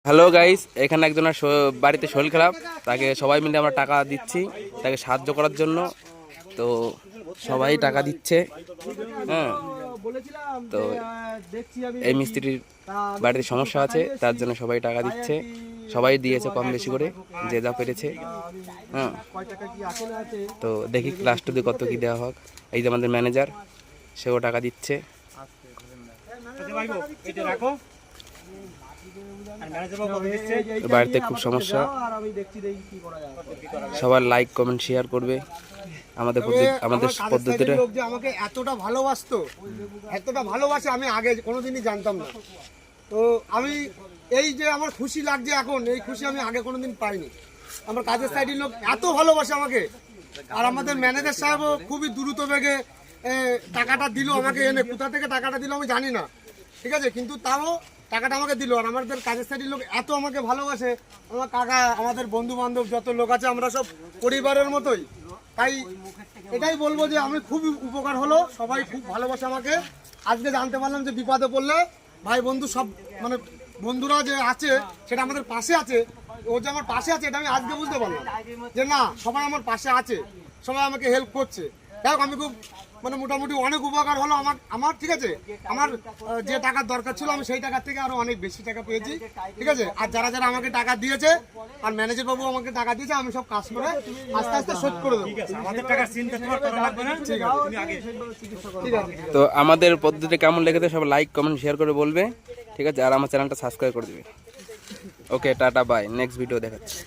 Hello guys, এখানে একজনের বাড়িতে শরীর খারাপ, তাকে সবাই মিলে আমরা টাকা দিচ্ছি তাকে সাহায্য করার জন্য। তো সবাই টাকা দিচ্ছে। হ্যাঁ, তো এই মিস্ত্রির বাড়িতে সমস্যা আছে, তার জন্য সবাই টাকা দিচ্ছে। সবাই দিয়েছে কম বেশি করে, যে যা পেরেছে। হ্যাঁ, তো দেখি লাস্ট অব্দি কত কি দেওয়া হোক। এই যে আমাদের ম্যানেজার, সেও টাকা দিচ্ছে। বাড়িতে খুব সমস্যা, সবার লাইক কমেন্ট শেয়ার করবে। আমাদের পদ্ধতিটা আমাকে এতটা ভালোবাসতো, এতটা ভালোবাসে আমি আগে কোনোদিনই জানতাম না। তো আমি এই যে আমার খুশি লাগছে এখন, এই খুশি আমি আগে কোনোদিন পাইনি। আমার কাজের সাইডের লোক এত ভালোবাসে আমাকে, আর আমাদের ম্যানেজার সাহেবও খুবই দ্রুত বেগে টাকাটা দিল আমাকে, এনে কোথা থেকে টাকাটা দিল আমি জানি না, ঠিক আছে, কিন্তু তাও টাকাটা আমাকে দিল। আর আমাদের কাজের সাইডের লোক এত আমাকে ভালোবাসে, আমার কাকা, আমাদের বন্ধু বান্ধব যত লোক আছে, আমরা সব পরিবারের মতোই। তাই এটাই বলবো যে আমি খুব উপকার হলো, সবাই খুব ভালোবাসে আমাকে। আজকে জানতে পারলাম যে বিপদে পড়লে ভাই বন্ধু সব, মানে বন্ধুরা যে আছে সেটা আমাদের পাশে আছে। ও যে আমার পাশে আছে এটা আমি আজকে বুঝতে পারলাম যে না, সবাই আমার পাশে আছে, সবাই আমাকে হেল্প করছে। যাই হোক, আমি খুব মানে মোটামুটি অনেক উপকার হলো আমার ঠিক আছে। আমার যে টাকার দরকার ছিল আমি সেই টাকার থেকে আরো অনেক বেশি টাকা পেয়েছি, ঠিক আছে। আর যারা যারা আমাকে টাকা দিয়েছে, আর ম্যানেজার বাবু আমাকে টাকা দিয়েছে, আমি সব কাজ করে আস্তে আস্তে শোধ করে দেবো। ঠিক আছে। তো আমাদের পদ্ধতি কেমন লেগেছে সব লাইক কমেন্ট শেয়ার করে বলবে, ঠিক আছে। আর আমার চ্যানেলটা সাবস্ক্রাইব করে দিবে। ওকে, টাটা, বাই, নেক্সট ভিডিও দেখাচ্ছি।